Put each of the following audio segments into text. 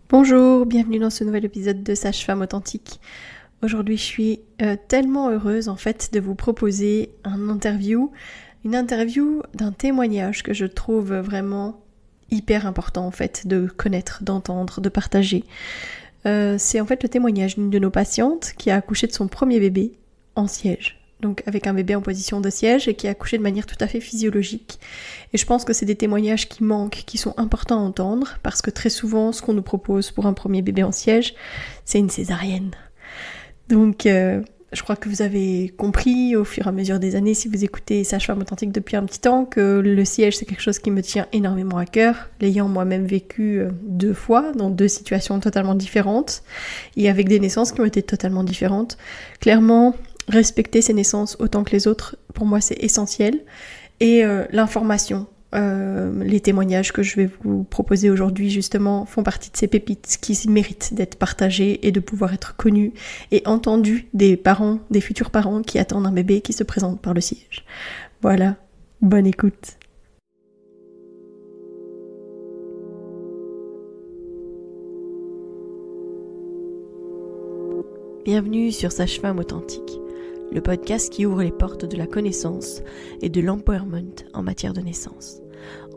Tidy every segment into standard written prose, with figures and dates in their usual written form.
Bonjour, bienvenue dans ce nouvel épisode de Sage-Femme Authentique. Aujourd'hui, je suis tellement heureuse en fait de vous proposer une interview d'un témoignage que je trouve vraiment hyper important en fait de connaître, d'entendre, de partager. C'est en fait le témoignage d'une de nos patientes qui a accouché de son premier bébé en siège. Donc avec un bébé en position de siège et qui a accouché de manière tout à fait physiologique. Et je pense que c'est des témoignages qui manquent, qui sont importants à entendre, parce que très souvent, ce qu'on nous propose pour un premier bébé en siège, c'est une césarienne. Donc, je crois que vous avez compris au fur et à mesure des années, si vous écoutez Sage-Femme Authentique depuis un petit temps, que le siège, c'est quelque chose qui me tient énormément à cœur, l'ayant moi-même vécu 2 fois, dans 2 situations totalement différentes, et avec des naissances qui ont été totalement différentes. Clairement, respecter ces naissances autant que les autres, pour moi, c'est essentiel. Et l'information, les témoignages que je vais vous proposer aujourd'hui justement font partie de ces pépites qui méritent d'être partagées et de pouvoir être connues et entendues des parents, des futurs parents qui attendent un bébé qui se présente par le siège. Voilà, bonne écoute. Bienvenue sur Sage-Femme Authentique, le podcast qui ouvre les portes de la connaissance et de l'empowerment en matière de naissance.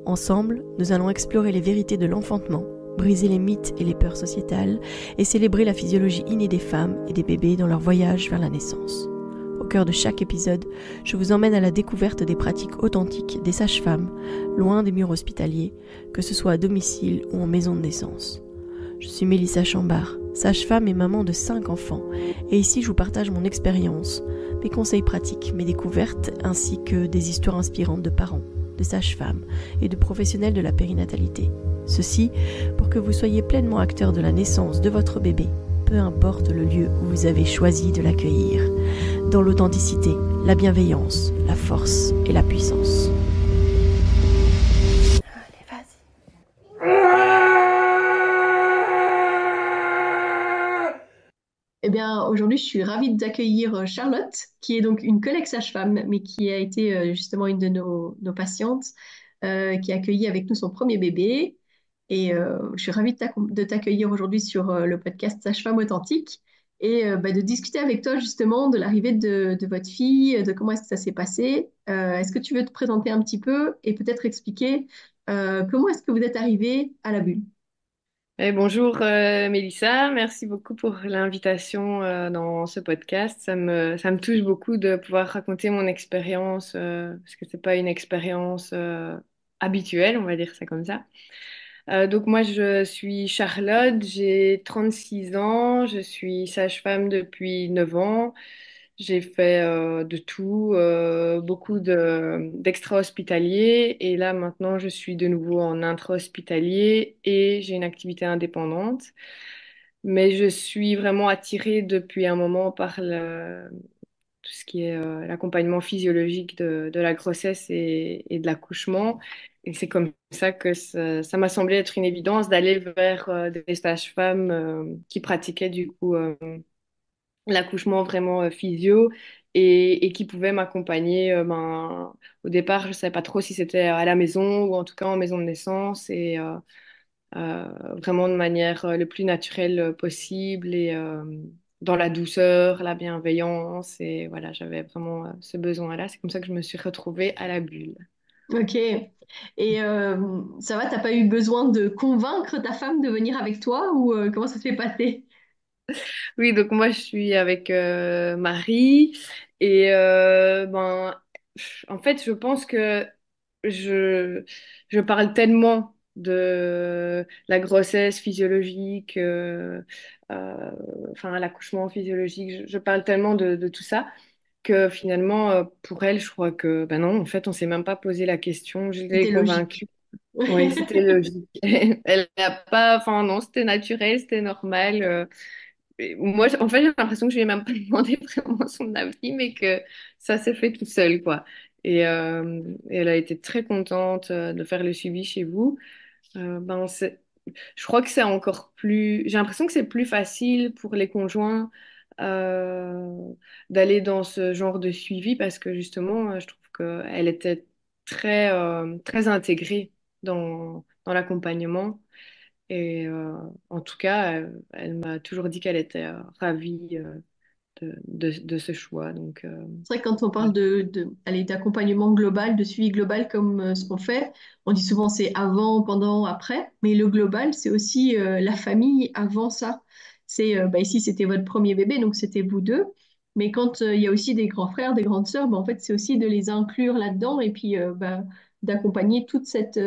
Ensemble, nous allons explorer les vérités de l'enfantement, briser les mythes et les peurs sociétales et célébrer la physiologie innée des femmes et des bébés dans leur voyage vers la naissance. Au cœur de chaque épisode, je vous emmène à la découverte des pratiques authentiques des sages-femmes, loin des murs hospitaliers, que ce soit à domicile ou en maison de naissance. Je suis Mélissa Chambard, sage-femme et maman de 5 enfants, et ici je vous partage mon expérience, mes conseils pratiques, mes découvertes, ainsi que des histoires inspirantes de parents, de sages-femmes et de professionnels de la périnatalité. Ceci pour que vous soyez pleinement acteur de la naissance de votre bébé, peu importe le lieu où vous avez choisi de l'accueillir, dans l'authenticité, la bienveillance, la force et la puissance. Allez, vas-y. Eh bien, aujourd'hui, je suis ravie d'accueillir Charlotte, qui est donc une collègue sage-femme, mais qui a été justement une de nos patientes, qui a accueilli avec nous son premier bébé. Et je suis ravie de t'accueillir aujourd'hui sur le podcast Sage-Femme Authentique et de discuter avec toi justement de l'arrivée de votre fille, de comment est-ce que ça s'est passé. Est-ce que tu veux te présenter un petit peu et peut-être expliquer comment est-ce que vous êtes arrivée à la bulle? Bonjour Mélissa, merci beaucoup pour l'invitation dans ce podcast. Ça me touche beaucoup de pouvoir raconter mon expérience parce que c'est pas une expérience habituelle, on va dire ça comme ça. Donc moi je suis Charlotte, j'ai 36 ans, je suis sage-femme depuis 9 ans. J'ai fait de tout, beaucoup d'extra-hospitalier et là maintenant je suis de nouveau en intra-hospitalier et j'ai une activité indépendante. Mais je suis vraiment attirée depuis un moment par tout ce qui est l'accompagnement physiologique de la grossesse et de l'accouchement. Et c'est comme ça que ça m'a semblé être une évidence d'aller vers des sages-femmes qui pratiquaient du coup l'accouchement vraiment physio et qui pouvaient m'accompagner. Au départ, je ne savais pas trop si c'était à la maison ou en tout cas en maison de naissance et vraiment de manière le plus naturelle possible et dans la douceur, la bienveillance. Et voilà, j'avais vraiment ce besoin-là. C'est comme ça que je me suis retrouvée à la bulle. Ok. Et ça va, t'as pas eu besoin de convaincre ta femme de venir avec toi ou comment ça s'est passé? Oui, donc moi, je suis avec Marie et en fait, je pense que je, je parle tellement de la grossesse physiologique, enfin l'accouchement physiologique, je parle tellement de tout ça que finalement, pour elle, je crois que, ben non, en fait, on s'est même pas posé la question, je l'ai C'était logique. convaincue. Oui, c'était logique. Elle n'a pas, enfin non, c'était naturel, c'était normal. Et moi, en fait, j'ai l'impression que je lui ai même pas demandé vraiment son avis, mais que ça s'est fait tout seul, quoi. Et elle a été très contente de faire le suivi chez vous. Je crois que c'est encore plus. J'ai l'impression que c'est plus facile pour les conjoints euh, d'aller dans ce genre de suivi parce que justement, je trouve qu'elle était très intégrée dans l'accompagnement. Et en tout cas, elle m'a toujours dit qu'elle était ravie de ce choix. Donc, C'est vrai que quand on parle allez, d'accompagnement global, de suivi global comme ce qu'on fait, on dit souvent c'est avant, pendant, après, mais le global, c'est aussi la famille avant ça. C'est bah, ici c'était votre premier bébé, donc c'était vous deux. Mais quand il y a aussi des grands frères, des grandes sœurs, bah, en fait c'est aussi de les inclure là-dedans et puis bah, d'accompagner toute cette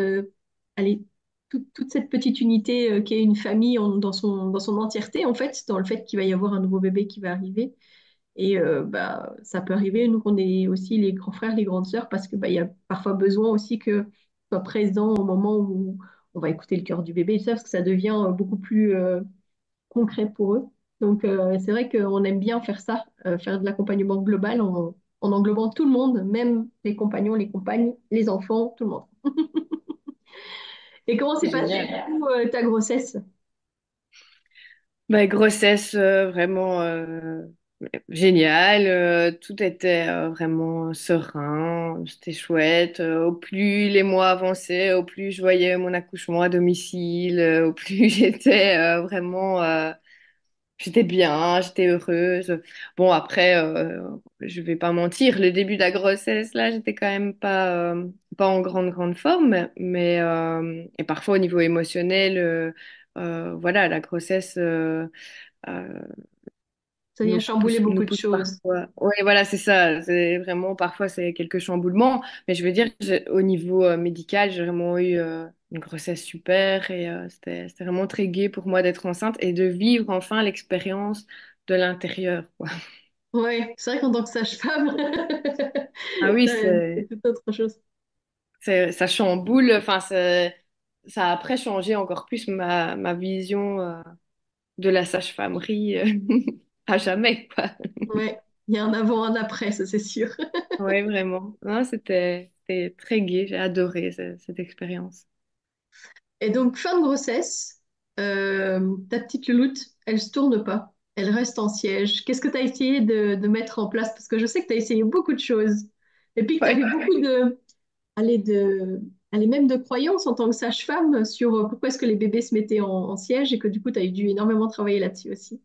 allez, toute cette petite unité qui est une famille dans son entièreté en fait, dans le fait qu'il va y avoir un nouveau bébé qui va arriver. Et bah, ça peut arriver, nous, qu'on est aussi les grands frères, les grandes sœurs, parce que bah, il y a parfois besoin aussi que soit présent au moment où on va écouter le cœur du bébé, et tout ça, parce que ça devient beaucoup plus concret pour eux. Donc, c'est vrai qu'on aime bien faire ça, faire de l'accompagnement global en englobant tout le monde, même les compagnons, les compagnes, les enfants, tout le monde. Et comment s'est passée, génial. du coup, ta grossesse? Bah, grossesse vraiment géniale. Tout était vraiment serein. C'était chouette. Au plus les mois avançaient, au plus je voyais mon accouchement à domicile, au plus j'étais vraiment j'étais bien, j'étais heureuse. Bon, après, je vais pas mentir, le début de la grossesse, là, j'étais quand même pas en grande forme, et parfois au niveau émotionnel, voilà, la grossesse euh, Ça vient chambouler nous beaucoup de pousse choses. parfois. Oui, voilà, c'est ça. C'est vraiment, parfois, c'est quelques chamboulements, mais je veux dire, au niveau médical, j'ai vraiment eu une grossesse super et c'était vraiment très gai pour moi d'être enceinte et de vivre enfin l'expérience de l'intérieur, quoi. Ouais, c'est vrai qu'en tant que sage-femme, Ah oui, c'est tout autre chose. ça chamboule, enfin, ça a après changé encore plus ma vision de la sage-famerie à jamais, quoi. Ouais, il y a un avant, un après, ça c'est sûr. Oui, vraiment. Non, c'était très gai, j'ai adoré cette expérience. Et donc, fin de grossesse, ta petite louloute, elle se tourne pas. Elle reste en siège. Qu'est-ce que tu as essayé de mettre en place? Parce que je sais que tu as essayé beaucoup de choses. Et puis que tu Ouais. avais beaucoup allez, de, allez, même de croyances en tant que sage-femme sur pourquoi est-ce que les bébés se mettaient en siège et que du coup, tu as dû énormément travailler là-dessus aussi.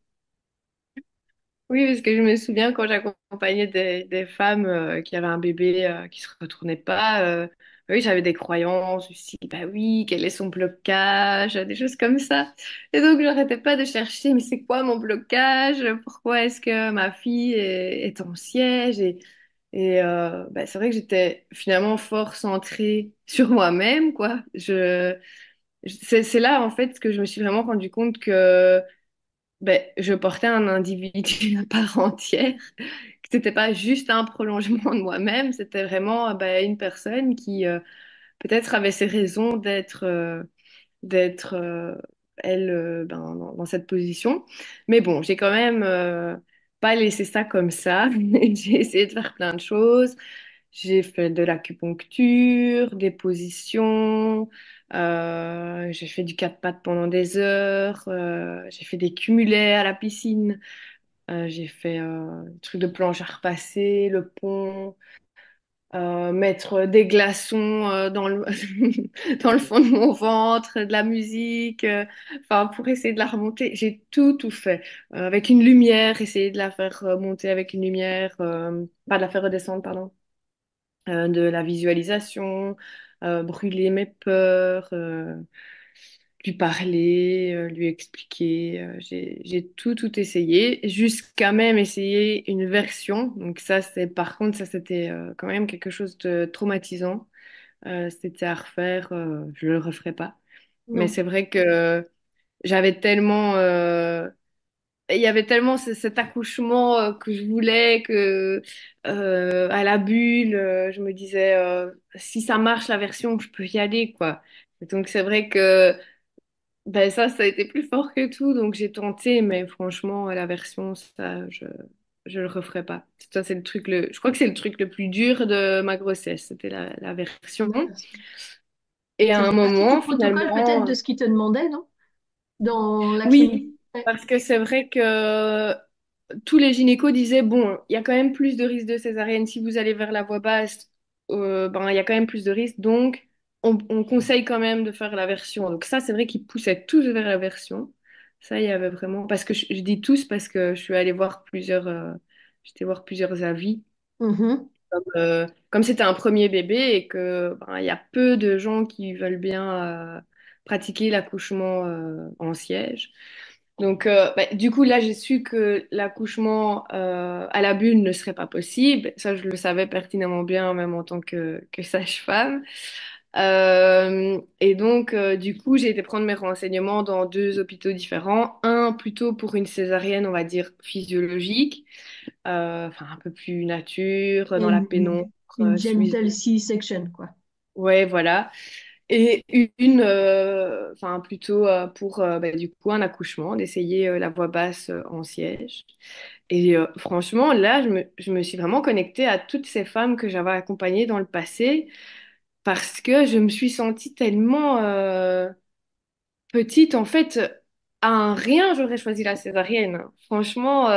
Oui, parce que je me souviens quand j'accompagnais des femmes qui avaient un bébé qui se retournait pas, oui, j'avais des croyances, je me suis dit, bah oui, quel est son blocage, des choses comme ça. Et donc, j'arrêtais pas de chercher, mais c'est quoi mon blocage? Pourquoi est-ce que ma fille est en siège? Et bah, c'est vrai que j'étais finalement fort centrée sur moi-même, quoi. C'est là, en fait, que je me suis vraiment rendu compte que ben, je portais un individu à part entière, que c'était pas juste un prolongement de moi-même, c'était vraiment ben, une personne qui peut-être avait ses raisons d'être elle ben, dans cette position. Mais bon, j'ai quand même pas laissé ça comme ça. J'ai essayé de faire plein de choses. J'ai fait de l'acupuncture, des positions, j'ai fait du quatre pattes pendant des heures, j'ai fait des cumulets à la piscine, j'ai fait des trucs de planche à repasser, le pont, mettre des glaçons dans le fond de mon ventre, de la musique, enfin pour essayer de la remonter. J'ai tout fait. Avec une lumière, essayer de la faire monter avec une lumière, pas de la faire redescendre, pardon, de la visualisation, brûler mes peurs, lui parler, lui expliquer. J'ai tout essayé, jusqu'à même essayer une version. Donc ça, c'est par contre, ça c'était quand même quelque chose de traumatisant. C'était à refaire, je le referai pas. Mais Non. c'est vrai que j'avais tellement il y avait tellement cet accouchement que je voulais que à la bulle, je me disais si ça marche la version, je peux y aller quoi. Et donc c'est vrai que ben ça a été plus fort que tout, donc j'ai tenté, mais franchement la version ça je le referai pas. Ça c'est le truc je crois que c'est le truc le plus dur de ma grossesse, c'était la version. La version. Et à Ça un faisait partie du moment protocole peut-être finalement de ce qu'ils te demandaient, non? Dans la clinique. oui, Ouais. parce que c'est vrai que tous les gynécos disaient, bon, il y a quand même plus de risques de césarienne si vous allez vers la voie basse, ben, il y a quand même plus de risques, donc on conseille quand même de faire la version. Donc ça, c'est vrai qu'ils poussaient tous vers la version. Ça, il y avait vraiment... Parce que je dis tous parce que je suis allée voir j'étais voir plusieurs avis. Mhm. Comme c'était un premier bébé et que ben, il y a peu de gens qui veulent bien pratiquer l'accouchement en siège. Donc, bah, du coup, là, j'ai su que l'accouchement à la bulle ne serait pas possible. Ça, je le savais pertinemment bien, même en tant que sage-femme. Et donc, du coup, j'ai été prendre mes renseignements dans deux hôpitaux différents. Un plutôt pour une césarienne, on va dire, physiologique, enfin, un peu plus nature, dans la pénombre Une suisse. gentle C-section, quoi. Ouais, voilà. Et enfin plutôt pour bah, du coup un accouchement, d'essayer la voix basse en siège. Et franchement, là, je me suis vraiment connectée à toutes ces femmes que j'avais accompagnées dans le passé parce que je me suis sentie tellement petite. En fait, à un rien, j'aurais choisi la césarienne. Franchement,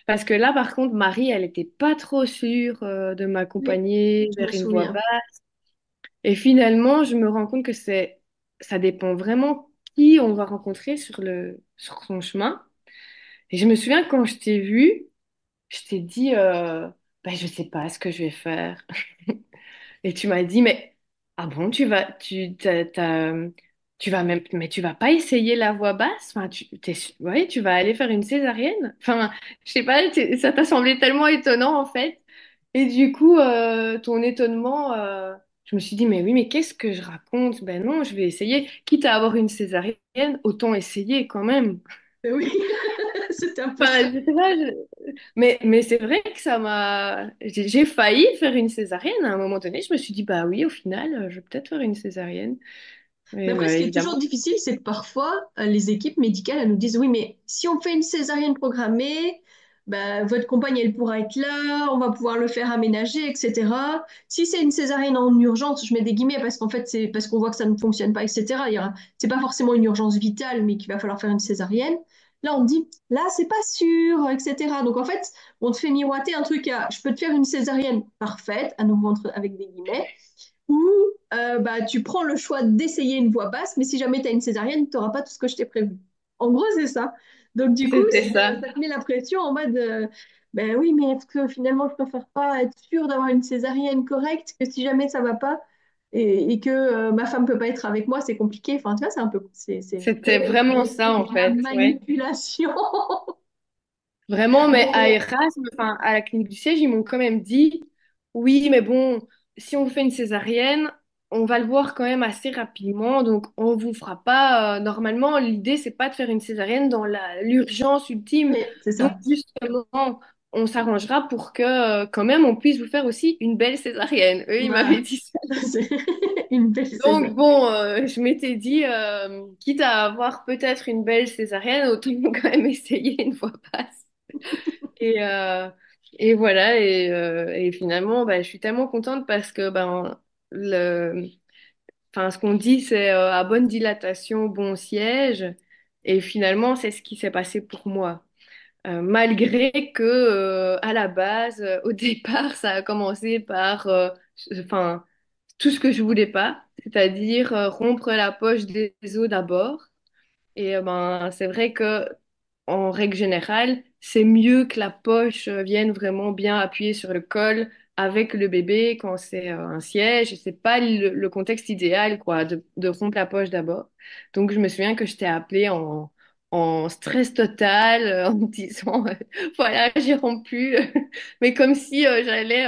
parce que là, par contre, Marie, elle était pas trop sûre de Oui, m'accompagner je me vers une voix souviens. basse. Et finalement, je me rends compte que ça dépend vraiment qui on va rencontrer sur son chemin. Et je me souviens quand je t'ai vue, je t'ai dit, ben, je sais pas ce que je vais faire. Et tu m'as dit, mais ah bon, tu vas même, mais tu vas pas essayer la voix basse? Enfin, ouais, tu vas aller faire une césarienne? Enfin, je sais pas, ça t'a semblé tellement étonnant en fait. Et du coup, ton étonnement, je me suis dit, mais oui, mais qu'est-ce que je raconte? Ben non, je vais essayer. Quitte à avoir une césarienne, autant essayer quand même. Oui, c'était un peu ça. Enfin, je sais pas, mais c'est vrai que ça m'a... J'ai failli faire une césarienne à un moment donné. Je me suis dit, bah oui, au final, je vais peut-être faire une césarienne. Mais Mais après, ce ouais, qui est toujours évidemment. difficile, c'est que parfois, les équipes médicales, elles nous disent, oui, mais si on fait une césarienne programmée, ben, votre compagne, elle pourra être là, on va pouvoir le faire aménager, etc. Si c'est une césarienne en urgence, je mets des guillemets parce qu'en fait, c'est parce qu'on voit que ça ne fonctionne pas, etc. C'est pas forcément une urgence vitale, mais qu'il va falloir faire une césarienne. Là, on te dit, là, c'est pas sûr, etc. Donc, en fait, on te fait miroiter un truc à, je peux te faire une césarienne parfaite, à nouveau avec des guillemets, ou bah, tu prends le choix d'essayer une voix basse, mais si jamais tu as une césarienne, tu n'auras pas tout ce que je t'ai prévu. En gros, c'est ça. Donc, du coup, C'était ça. ça te met la pression en mode ben oui, mais est-ce que finalement, je préfère pas être sûre d'avoir une césarienne correcte, que si jamais ça va pas et que ma femme peut pas être avec moi, c'est compliqué. Enfin, tu vois, c'est un peu, C'était vraiment ça, en c'est la fait. Ouais. manipulation. Vraiment, mais à Erasme, enfin, à la clinique du siège, ils m'ont quand même dit, oui, mais bon, si on vous fait une césarienne, on va le voir quand même assez rapidement, donc on vous fera pas. Normalement, l'idée, c'est pas de faire une césarienne dans l'urgence ultime. Oui, c'est Donc, ça. justement, on s'arrangera pour que, quand même, on puisse vous faire aussi une belle césarienne. Eux, ils m'avaient Voilà. dit ça. C'est une belle Donc, césarienne. bon, je m'étais dit, quitte à avoir peut-être une belle césarienne, autant quand même essayer une fois passe. Et, euh, et voilà, et finalement, bah, je suis tellement contente parce que ben, enfin, ce qu'on dit, c'est à bonne dilatation, bon siège. Et finalement, c'est ce qui s'est passé pour moi. Malgré que, à la base, au départ, ça a commencé par enfin, tout ce que je voulais pas, c'est-à-dire rompre la poche des os d'abord. Et ben, c'est vrai que en règle générale, c'est mieux que la poche vienne vraiment bien appuyer sur le col avec le bébé quand c'est un siège. Et c'est pas le contexte idéal, quoi, de rompre la poche d'abord. Donc, je me souviens que je t'ai appelée en stress total, en me disant, voilà, j'ai rompu, mais comme si j'allais,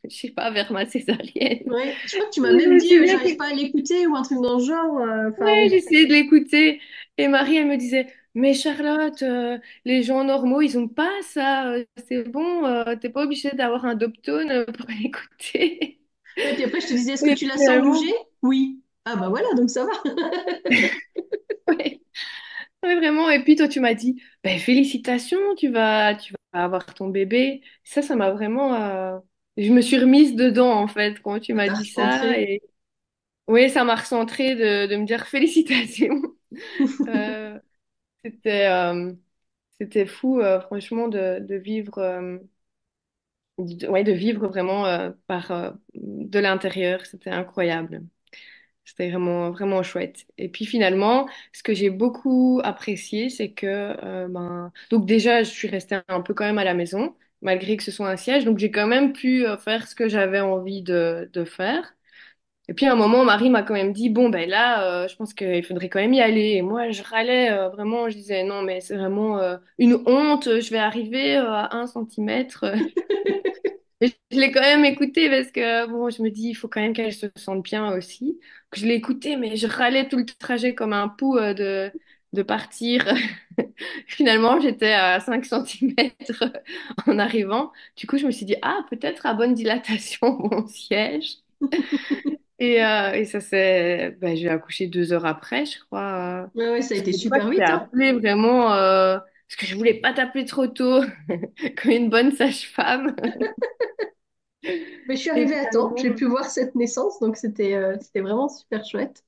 je sais pas, vers ma césarienne. Ouais, je crois que tu m'as Et je même me dit souviens j'arrive pas à l'écouter ou un truc dans le genre. Enfin, ouais, oui. j'essayais de l'écouter. Et Marie, elle me disait, mais Charlotte, les gens normaux, ils ont pas ça. C'est bon, t'es pas obligée d'avoir un doptone pour l'écouter. Et puis après, je te disais, est-ce que Mais tu la sens bouger? finalement, Oui. Ah bah voilà, donc ça va. ouais, ouais, vraiment. Et puis toi, tu m'as dit, ben, félicitations, tu vas avoir ton bébé. Ça m'a vraiment... Je me suis remise dedans, en fait, quand tu Ça m'as t'a dit ça. recentré. Et oui, ça m'a recentré de me dire félicitations. Euh, c'était... C'était fou, franchement, de vivre, ouais, de vivre vraiment de l'intérieur. C'était incroyable. C'était vraiment, vraiment chouette. Et puis finalement, ce que j'ai beaucoup apprécié, c'est que, donc déjà, je suis restée un peu quand même à la maison, malgré que ce soit un siège. Donc j'ai quand même pu faire ce que j'avais envie de faire. Et puis à un moment, Marie m'a quand même dit, bon, ben là, je pense qu'il faudrait quand même y aller. Et moi, je râlais vraiment, je disais, non, mais c'est vraiment une honte, je vais arriver à 1 centimètre. Et je l'ai quand même écouté parce que, bon, je me dis, il faut quand même qu'elle se sente bien aussi. Donc, je l'ai écouté, mais je râlais tout le trajet comme un pou de partir. Finalement, j'étais à 5 centimètres en arrivant. Du coup, je me suis dit, ah, peut-être à bonne dilatation, mon siège. Et ça c'est, ben, j'ai accouché 2 heures après, je crois. Ouais, ouais, ça a Parce été que moi, super je t'ai vite, hein. appelé vraiment parce que je voulais pas t'appeler trop tôt, comme une bonne sage-femme. Mais je suis Et arrivée à temps, finalement, j'ai pu voir cette naissance, donc c'était vraiment super chouette.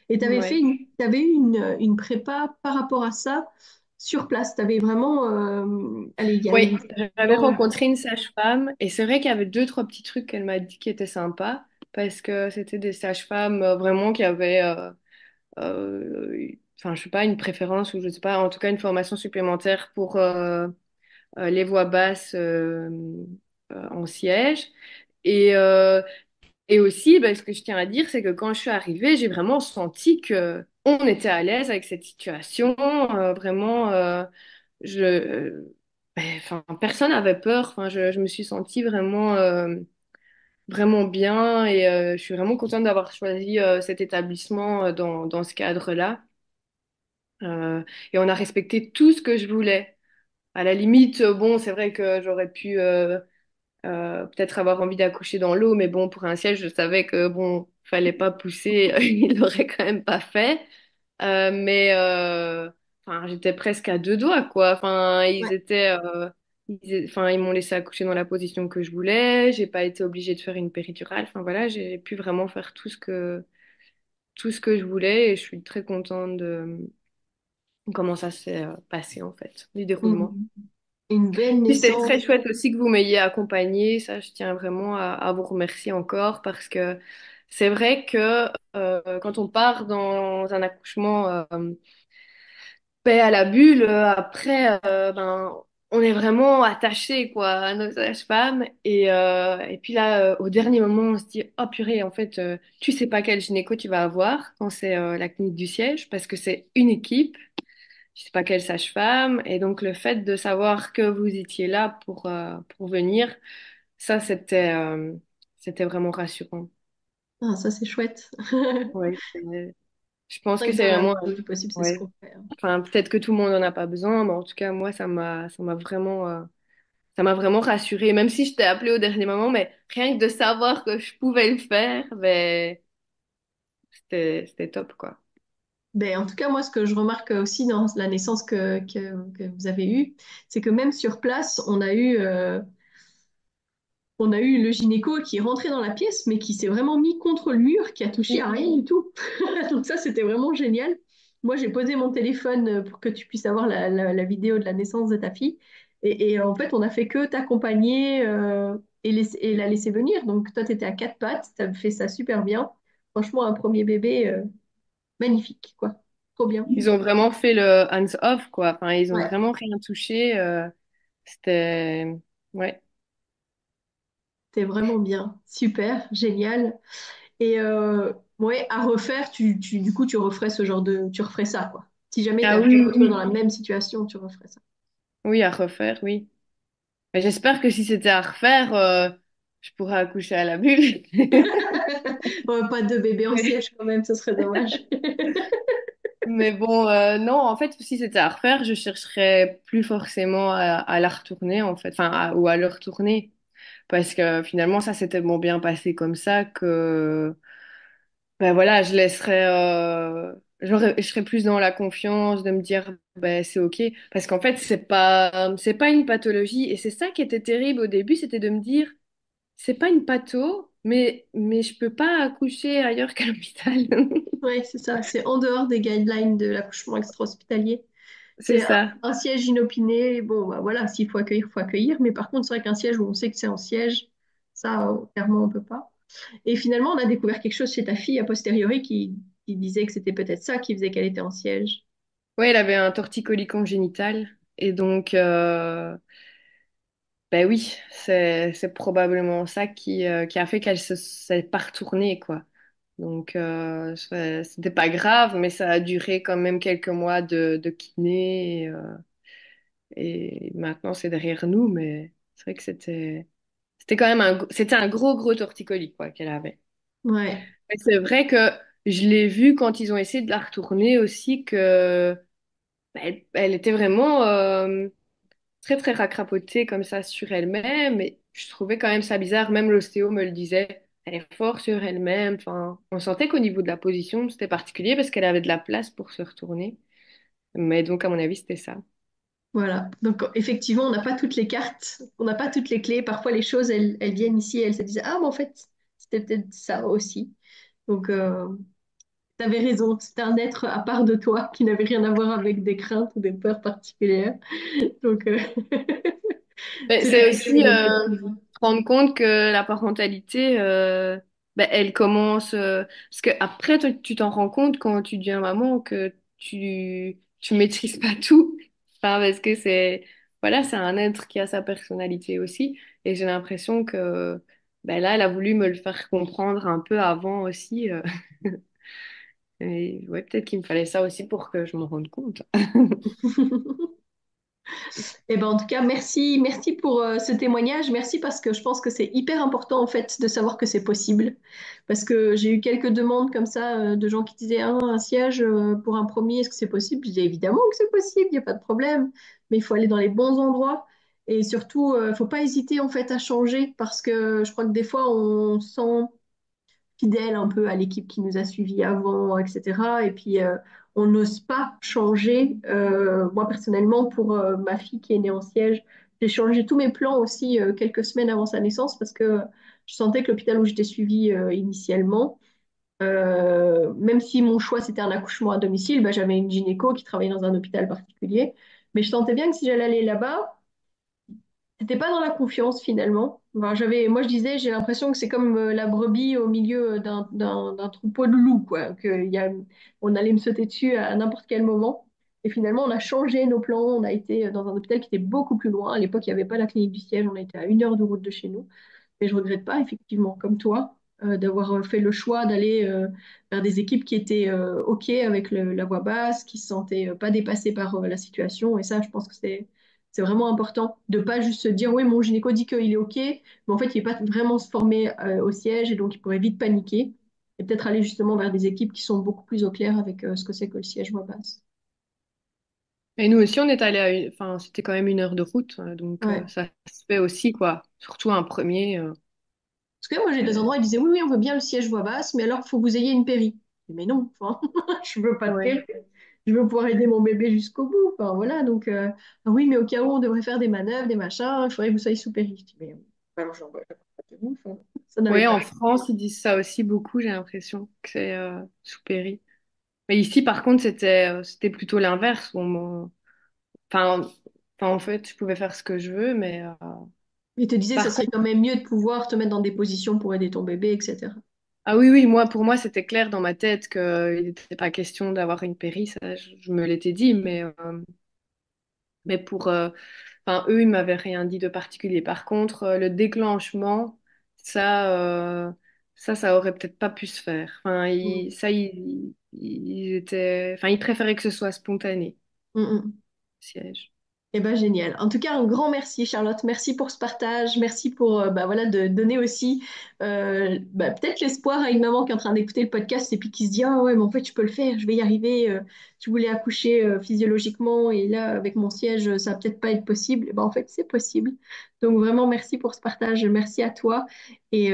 Et tu avais ouais. t'avais eu une prépa par rapport à ça sur place. Tu avais vraiment, allez, il y a Oui, eu j'avais dans, rencontré une sage-femme et c'est vrai qu'il y avait 2, 3 petits trucs qu'elle m'a dit qui étaient sympas parce que c'était des sages-femmes vraiment qui avaient, enfin, je sais pas, une préférence ou je sais pas, en tout cas une formation supplémentaire pour les voix basses en siège. Et, euh, et aussi, ben, ce que je tiens à dire, c'est que quand je suis arrivée, j'ai vraiment senti que on était à l'aise avec cette situation. Vraiment, ben, enfin, personne n'avait peur. Enfin, je me suis sentie vraiment, vraiment bien et je suis vraiment contente d'avoir choisi cet établissement dans ce cadre-là. Euh, et on a respecté tout ce que je voulais. À la limite, bon, c'est vrai que j'aurais pu peut-être avoir envie d'accoucher dans l'eau, mais bon, pour un siège, je savais que bon, fallait pas pousser, il l'aurait quand même pas fait. Enfin, j'étais presque à 2 doigts, quoi. Enfin, ouais. enfin, ils m'ont laissé accoucher dans la position que je voulais. J'ai pas été obligée de faire une péridurale. Enfin voilà, j'ai pu vraiment faire tout ce que je voulais et je suis très contente de comment ça s'est passé en fait, du déroulement. Une, une belle Puis c'était naissance. très chouette aussi que vous m'ayez accompagnée. Ça, je tiens vraiment à vous remercier encore parce que c'est vrai que quand on part dans un accouchement ben, à la bulle, après, ben, on est vraiment attaché quoi à nos sages-femmes et puis là, au dernier moment, on se dit oh purée, en fait, tu sais pas quel gynéco tu vas avoir quand c'est la clinique du siège parce que c'est une équipe. Je sais pas quelle sage-femme. Et donc, le fait de savoir que vous étiez là pour venir, ça, c'était vraiment rassurant. Ah, ça, c'est chouette. Oui. Je pense C'est que vrai que dans c'est la vraiment, mesure du possible, c'est ce ouais. qu'on fait, hein. Enfin, peut-être que tout le monde n'en a pas besoin, mais en tout cas, moi, ça m'a vraiment rassurée. Même si je t'ai appelé au dernier moment, mais rien que de savoir que je pouvais le faire, ben, c'était top, quoi. Ben, en tout cas, moi, ce que je remarque aussi dans la naissance que vous avez eue, c'est que même sur place, on a eu le gynéco qui est rentré dans la pièce, mais qui s'est vraiment mis contre le mur, qui a touché à rien du tout. Donc ça, c'était vraiment génial. Moi, j'ai posé mon téléphone pour que tu puisses avoir la vidéo de la naissance de ta fille. Et en fait, on a fait que t'accompagner et la laisser venir. Donc toi, tu étais à quatre pattes, tu as fait ça super bien. Franchement, un premier bébé magnifique, quoi. Trop bien. Ils ont vraiment fait le hands-off, quoi. Enfin, ils ont Ouais, vraiment rien touché. C'était, ouais. c'était vraiment bien. Super, génial. Et ouais, à refaire, du coup, tu referais ça, quoi. Si jamais tu Ah avais te oui, retrouver dans oui. la même situation, tu referais ça. Oui, à refaire, oui. Mais j'espère que si c'était à refaire, je pourrais accoucher à la bulle. Ouais, pas deux bébés en siège quand même, ce serait dommage. Mais bon, non, en fait, si c'était à refaire, je chercherais plus forcément à la retourner, en fait, enfin, ou à le retourner. Parce que finalement, ça s'est tellement bien passé comme ça que, ben voilà, je laisserais, je serais plus dans la confiance de me dire, ben c'est OK. Parce qu'en fait, c'est pas une pathologie. Et c'est ça qui était terrible au début, c'était de me dire, c'est pas une patho, mais je peux pas accoucher ailleurs qu'à l'hôpital. Ouais, c'est ça. C'est en dehors des guidelines de l'accouchement extra-hospitalier. C'est C'est ça. un siège inopiné. Bon, bah voilà, s'il faut accueillir, il faut accueillir. Mais par contre, c'est vrai qu'un siège où on sait que c'est en siège, ça, clairement, on peut pas. Et finalement, on a découvert quelque chose chez ta fille a posteriori qui disait que c'était peut-être ça qui faisait qu'elle était en siège. Ouais, elle avait un torticolis congénital. Et donc, ben oui, c'est probablement ça qui a fait qu'elle se s'est pas retournée, quoi. Donc, c'était pas grave, mais ça a duré quand même quelques mois de kiné. Et maintenant, c'est derrière nous, mais c'est vrai que c'était quand même c'était un gros torticolis, quoi, qu'elle avait. Ouais, Mais c'est vrai que je l'ai vu quand ils ont essayé de la retourner aussi, que elle était vraiment très racrapotée comme ça sur elle-même. Et je trouvais quand même ça bizarre. Même l'ostéo me le disait. Elle est forte sur elle-même. Enfin, on sentait qu'au niveau de la position, c'était particulier parce qu'elle avait de la place pour se retourner. Mais donc, à mon avis, c'était ça. voilà. Donc effectivement, on n'a pas toutes les cartes, on n'a pas toutes les clés. Parfois, les choses, elles viennent ici et elles se disent, ah, mais en fait, c'était peut-être ça aussi. Donc, tu avais raison, c'était un être à part de toi qui n'avait rien à voir avec des craintes ou des peurs particulières. Donc, Mais c'est c'est quelque chose aussi de très positif. se rendre compte que la parentalité, ben, elle commence. Parce que après, toi, tu t'en rends compte quand tu deviens maman que tu maîtrises pas tout. Enfin, parce que voilà, c'est un être qui a sa personnalité aussi. Et j'ai l'impression que ben là, elle a voulu me le faire comprendre un peu avant aussi. Et ouais, peut-être qu'il me fallait ça aussi pour que je me rende compte. Eh ben, en tout cas, merci, merci pour ce témoignage. Merci parce que je pense que c'est hyper important en fait de savoir que c'est possible. Parce que j'ai eu quelques demandes comme ça de gens qui disaient ah, un siège pour un premier, est-ce que c'est possible? Je dis évidemment que c'est possible, il n'y a pas de problème. Mais il faut aller dans les bons endroits. Et surtout, il ne faut pas hésiter en fait à changer parce que je crois que des fois on sent fidèle un peu à l'équipe qui nous a suivis avant, etc. Et puis, on n'ose pas changer. Moi, personnellement, pour ma fille qui est née en siège, j'ai changé tous mes plans aussi quelques semaines avant sa naissance parce que je sentais que l'hôpital où j'étais suivie initialement, même si mon choix c'était un accouchement à domicile, bah, j'avais une gynéco qui travaillait dans un hôpital particulier. Mais je sentais bien que si j'allais aller là-bas, c'était pas dans la confiance finalement. Enfin, moi je disais, j'ai l'impression que c'est comme la brebis au milieu d'un troupeau de loups, quoi. On allait me sauter dessus à n'importe quel moment. Et finalement, on a changé nos plans. On a été dans un hôpital qui était beaucoup plus loin. À l'époque, il n'y avait pas la clinique du siège. On était à 1 heure de route de chez nous. Mais je regrette pas, effectivement, comme toi, d'avoir fait le choix d'aller vers des équipes qui étaient OK avec la voix basse, qui se sentaient pas dépassées par la situation. Et ça, je pense que c'est vraiment important de pas juste se dire, oui, mon gynéco dit qu'il est OK, mais en fait, il n'est pas vraiment se former au siège et donc il pourrait vite paniquer. Et peut-être aller justement vers des équipes qui sont beaucoup plus au clair avec ce que c'est que le siège voix basse. Et nous aussi, on est allé enfin, c'était quand même 1 heure de route, donc Ouais. ça se fait aussi, quoi. Surtout un premier. Parce que moi, j'ai des Euh, endroits, ils disaient, oui, oui, on veut bien le siège voix basse, mais alors, il faut que vous ayez une péri. Mais non, enfin, je veux pas de ouais. péri. Je veux pouvoir aider mon bébé jusqu'au bout. Enfin, voilà, donc, ah oui, mais au cas où on devrait faire des manœuvres, des machins, il faudrait que vous soyez sous péri. Je dis, mais alors, j'en vois pas de vous. Enfin, ça n'avait Ouais, pas. en France, ils disent ça aussi beaucoup, j'ai l'impression que c'est sous péri. Mais ici, par contre, c'était plutôt l'inverse. Enfin, enfin, en fait, je pouvais faire ce que je veux, mais Il te disait, ça par serait contre, quand même mieux de pouvoir te mettre dans des positions pour aider ton bébé, etc. ah oui, oui, moi, pour moi, c'était clair dans ma tête qu'il n'était pas question d'avoir une péri, ça, je me l'étais dit, mais enfin, eux, ils m'avaient rien dit de particulier. Par contre, le déclenchement, ça, ça aurait peut-être pas pu se faire. Enfin, Mm. enfin, ils préféraient que ce soit spontané, Mm, mm. siège. Eh ben, génial. En tout cas, un grand merci, Charlotte. Merci pour ce partage. Merci pour bah, voilà, de donner aussi bah, peut-être l'espoir à une maman qui est en train d'écouter le podcast et puis qui se dit, ah ouais, mais en fait, je peux le faire, je vais y arriver. Je voulais accoucher physiologiquement et là, avec mon siège, ça va peut-être pas être possible. Eh ben, en fait, c'est possible. Donc, vraiment, merci pour ce partage. Merci à toi. Et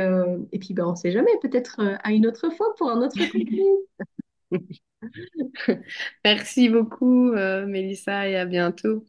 puis, ben, on ne sait jamais, peut-être à une autre fois pour un autre contenu. Merci beaucoup, Mélissa, et à bientôt.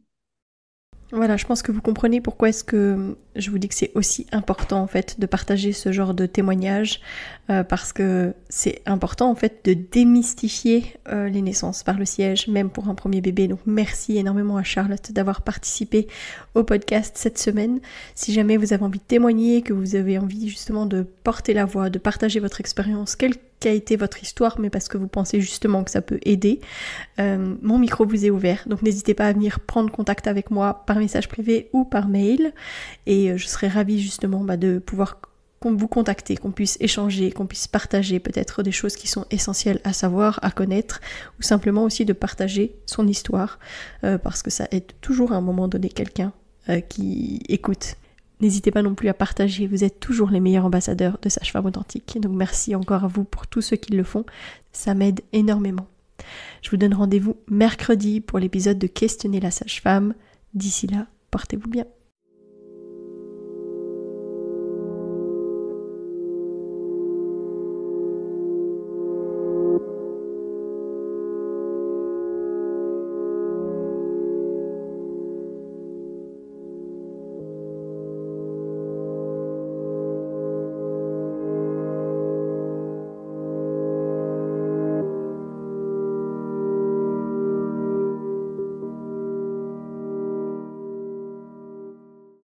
Voilà, je pense que vous comprenez pourquoi est-ce que je vous dis que c'est aussi important en fait de partager ce genre de témoignages, parce que c'est important en fait de démystifier les naissances par le siège, même pour un premier bébé. Donc merci énormément à Charlotte d'avoir participé au podcast cette semaine. Si jamais vous avez envie de témoigner, que vous avez envie justement de porter la voix, de partager votre expérience, quelle qu'a été votre histoire, mais parce que vous pensez justement que ça peut aider, mon micro vous est ouvert, donc n'hésitez pas à venir prendre contact avec moi par message privé ou par mail, et je serai ravie justement de pouvoir vous contacter, qu'on puisse échanger, qu'on puisse partager peut-être des choses qui sont essentielles à savoir, à connaître, ou simplement aussi de partager son histoire, parce que ça aide toujours à un moment donné quelqu'un qui écoute. N'hésitez pas non plus à partager, vous êtes toujours les meilleurs ambassadeurs de Sage-Femme Authentique, donc merci encore à vous pour tous ceux qui le font, ça m'aide énormément. Je vous donne rendez-vous mercredi pour l'épisode de Questionner la sage-femme. D'ici là, portez-vous bien.